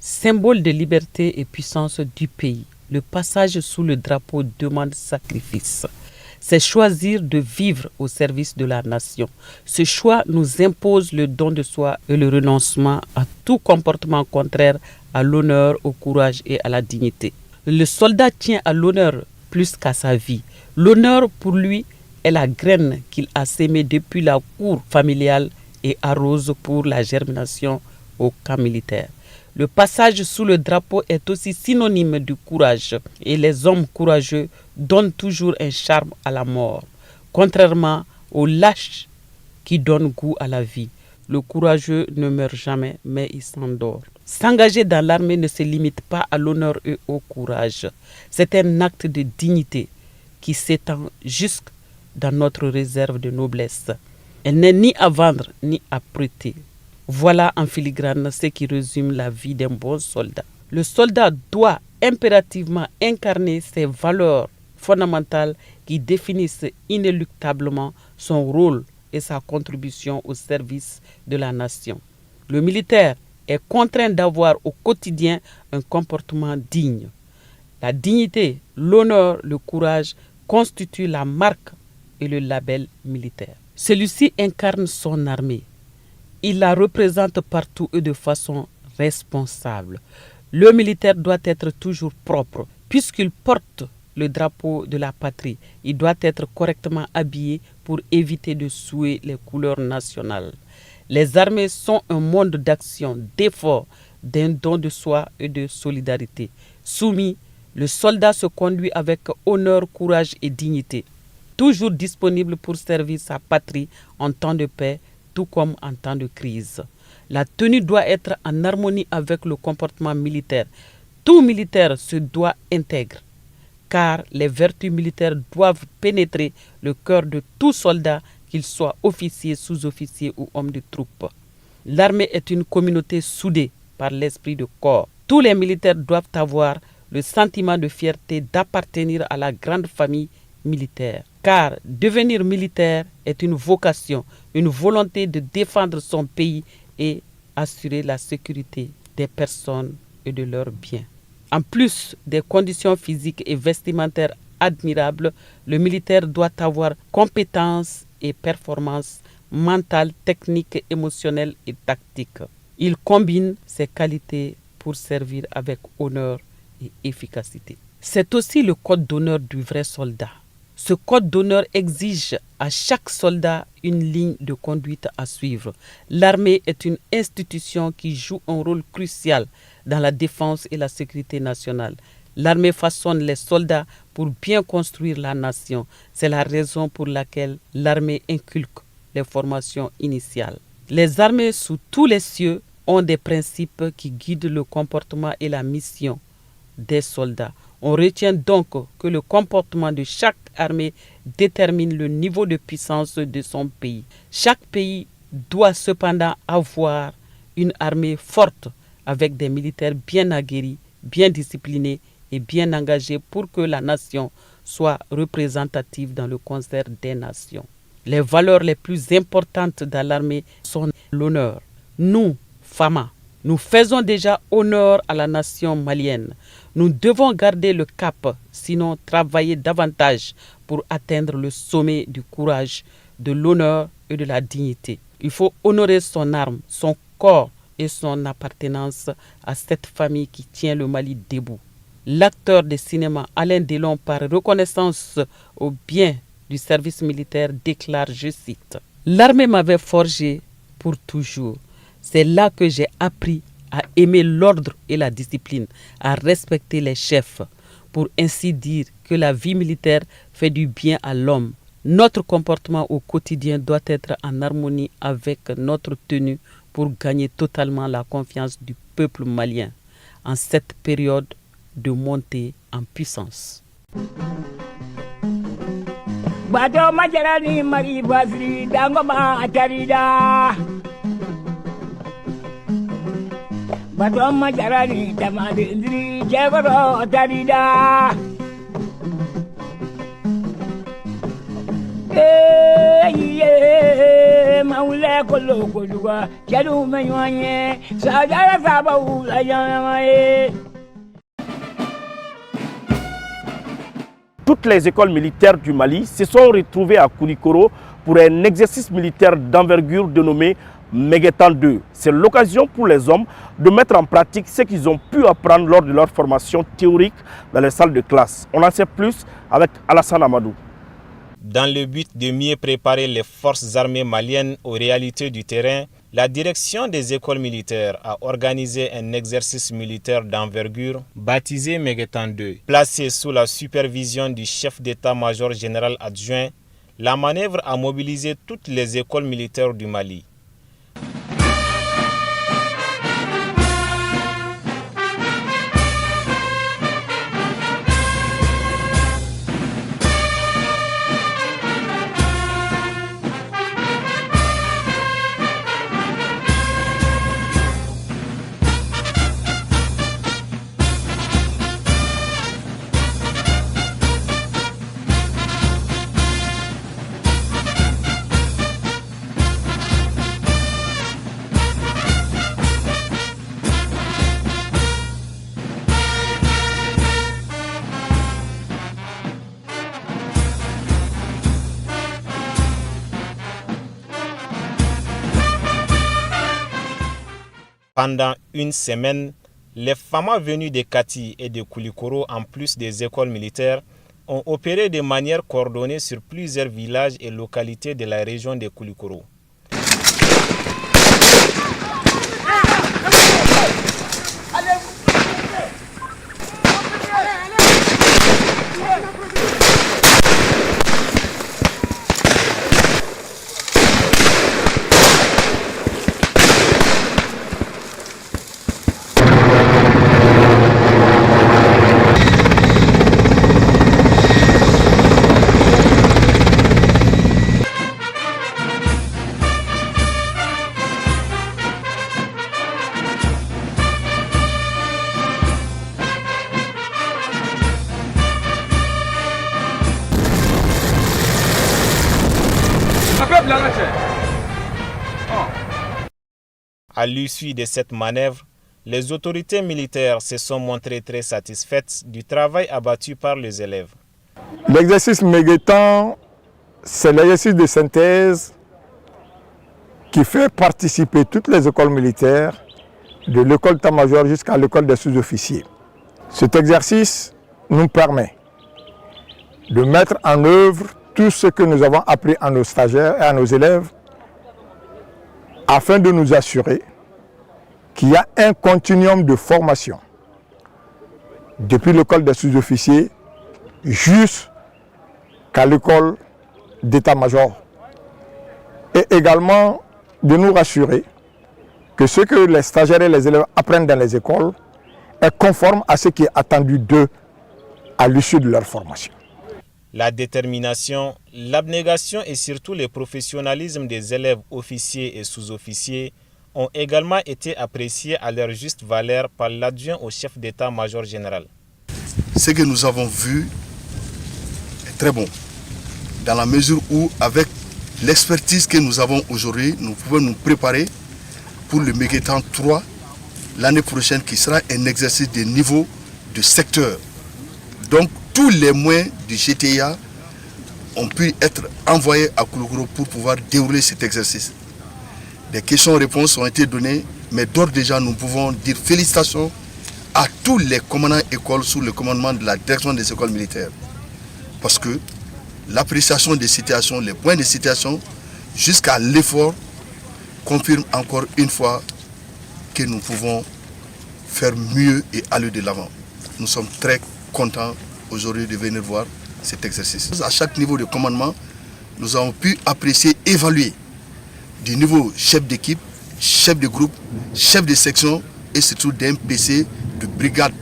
Symbole de liberté et puissance du pays, le passage sous le drapeau demande sacrifice. C'est choisir de vivre au service de la nation. Ce choix nous impose le don de soi et le renoncement à tout comportement contraire à l'honneur, au courage et à la dignité. Le soldat tient à l'honneur plus qu'à sa vie. L'honneur pour lui est la graine qu'il a sémée depuis la cour familiale et arrose pour la germination au camp militaire. Le passage sous le drapeau est aussi synonyme de courage et les hommes courageux donnent toujours un charme à la mort. Contrairement aux lâches qui donnent goût à la vie, le courageux ne meurt jamais mais il s'endort. S'engager dans l'armée ne se limite pas à l'honneur et au courage. C'est un acte de dignité qui s'étend jusque dans notre réserve de noblesse. Elle n'est ni à vendre ni à prêter. Voilà en filigrane ce qui résume la vie d'un bon soldat. Le soldat doit impérativement incarner ces valeurs fondamentales qui définissent inéluctablement son rôle et sa contribution au service de la nation. Le militaire est contraint d'avoir au quotidien un comportement digne. La dignité, l'honneur, le courage constituent la marque et le label militaire. Celui-ci incarne son armée. Il la représente partout et de façon responsable. Le militaire doit être toujours propre. Puisqu'il porte le drapeau de la patrie, il doit être correctement habillé pour éviter de souiller les couleurs nationales. Les armées sont un monde d'action, d'effort, d'un don de soi et de solidarité. Soumis, le soldat se conduit avec honneur, courage et dignité, toujours disponible pour servir sa patrie en temps de paix, tout comme en temps de crise. La tenue doit être en harmonie avec le comportement militaire. Tout militaire se doit intègre, car les vertus militaires doivent pénétrer le cœur de tout soldat, qu'il soit officier, sous-officier ou homme de troupe. L'armée est une communauté soudée par l'esprit de corps. Tous les militaires doivent avoir le sentiment de fierté d'appartenir à la grande famille militaire. Car devenir militaire est une vocation, une volonté de défendre son pays et assurer la sécurité des personnes et de leurs biens. En plus des conditions physiques et vestimentaires admirables, le militaire doit avoir compétences et performances mentales, techniques, émotionnelles et tactiques. Il combine ces qualités pour servir avec honneur et efficacité. C'est aussi le code d'honneur du vrai soldat. Ce code d'honneur exige à chaque soldat une ligne de conduite à suivre. L'armée est une institution qui joue un rôle crucial dans la défense et la sécurité nationale. L'armée façonne les soldats pour bien construire la nation. C'est la raison pour laquelle l'armée inculque les formations initiales. Les armées sous tous les cieux ont des principes qui guident le comportement et la mission des soldats. On retient donc que le comportement de chaque armée détermine le niveau de puissance de son pays. Chaque pays doit cependant avoir une armée forte avec des militaires bien aguerris, bien disciplinés et bien engagés pour que la nation soit représentative dans le concert des nations. Les valeurs les plus importantes dans l'armée sont l'honneur. Nous, Fama, nous faisons déjà honneur à la nation malienne. Nous devons garder le cap, sinon travailler davantage pour atteindre le sommet du courage, de l'honneur et de la dignité. Il faut honorer son arme, son corps et son appartenance à cette famille qui tient le Mali debout. L'acteur de cinéma Alain Delon, par reconnaissance au bien du service militaire, déclare, je cite, « L'armée m'avait forgé pour toujours. C'est là que j'ai appris à aimer l'ordre et la discipline, à respecter les chefs, pour ainsi dire que la vie militaire fait du bien à l'homme. Notre comportement au quotidien doit être en harmonie avec notre tenue pour gagner totalement la confiance du peuple malien en cette période de montée en puissance. » Toutes les écoles militaires du Mali se sont retrouvées à Koulikoro pour un exercice militaire d'envergure dénommé Megetan 2. C'est l'occasion pour les hommes de mettre en pratique ce qu'ils ont pu apprendre lors de leur formation théorique dans les salles de classe. On en sait plus avec Alassane Amadou. Dans le but de mieux préparer les forces armées maliennes aux réalités du terrain, la direction des écoles militaires a organisé un exercice militaire d'envergure baptisé Megetan 2. Placé sous la supervision du chef d'état-major général adjoint, la manœuvre a mobilisé toutes les écoles militaires du Mali. Pendant une semaine, les FAMA venus de Kati et de Koulikoro, en plus des écoles militaires, ont opéré de manière coordonnée sur plusieurs villages et localités de la région de Koulikoro. À l'issue de cette manœuvre, les autorités militaires se sont montrées très satisfaites du travail abattu par les élèves. L'exercice Megetan, c'est l'exercice de synthèse qui fait participer toutes les écoles militaires, de l'école d'état-major jusqu'à l'école des sous-officiers. Cet exercice nous permet de mettre en œuvre tout ce que nous avons appris à nos stagiaires et à nos élèves afin de nous assurer qu'il y a un continuum de formation depuis l'école des sous-officiers jusqu'à l'école d'état-major. Et également de nous rassurer que ce que les stagiaires et les élèves apprennent dans les écoles est conforme à ce qui est attendu d'eux à l'issue de leur formation. La détermination, l'abnégation et surtout le professionnalisme des élèves officiers et sous-officiers ont également été appréciés à leur juste valeur par l'adjoint au chef d'état-major général. Ce que nous avons vu est très bon, dans la mesure où, avec l'expertise que nous avons aujourd'hui, nous pouvons nous préparer pour le Megetan 3 l'année prochaine, qui sera un exercice de niveau de secteur. Donc, tous les moyens du GTA ont pu être envoyés à Koulikoro pour pouvoir dérouler cet exercice. Des questions-réponses ont été données, mais d'ores déjà, nous pouvons dire félicitations à tous les commandants écoles sous le commandement de la direction des écoles militaires. Parce que l'appréciation des situations, les points de situation, jusqu'à l'effort, confirme encore une fois que nous pouvons faire mieux et aller de l'avant. Nous sommes très contents aujourd'hui de venir voir cet exercice. À chaque niveau de commandement, nous avons pu apprécier, évaluer du niveau chef d'équipe, chef de groupe, chef de section et surtout d'un PC de brigade.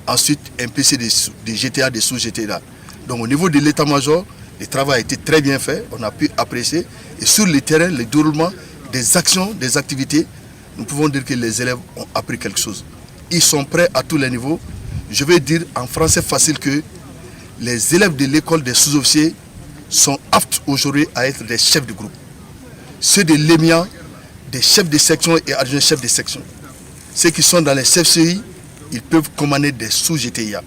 Ensuite, un PC de GTA, de sous-GTA. Donc au niveau de l'état-major, le travail a été très bien fait, on a pu apprécier. Et sur le terrain, le déroulement des actions, des activités, nous pouvons dire que les élèves ont appris quelque chose. ils sont prêts à tous les niveaux. Je vais dire en français facile que les élèves de l'école des sous-officiers sont aptes aujourd'hui à être des chefs de groupe. Ceux de l'EMIA, des chefs de section et adjoints chefs de section. Ceux qui sont dans les CFCI, ils peuvent commander des sous-GTIA.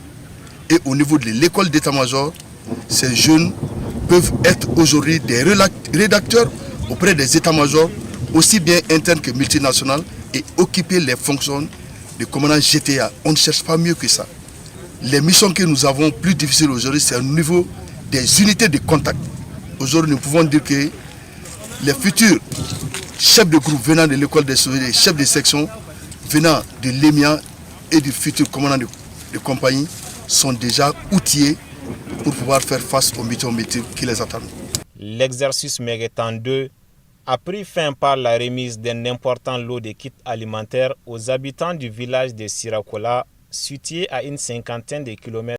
Et au niveau de l'école d'état-major, ces jeunes peuvent être aujourd'hui des rédacteurs auprès des états-majors, aussi bien internes que multinationales, et occuper les fonctions de commandant GTA. On ne cherche pas mieux que ça. Les missions que nous avons plus difficiles aujourd'hui, c'est au niveau des unités de contact. Aujourd'hui, nous pouvons dire que les futurs chefs de groupe venant de l'école des souvenirs, chefs de section venant de l'EMIA et du futur commandant de compagnie sont déjà outillés pour pouvoir faire face aux missions qui les attendent. L'exercice Megetan 2 a pris fin par la remise d'un important lot de kits alimentaires aux habitants du village de Sirakola, situé à une cinquantaine de kilomètres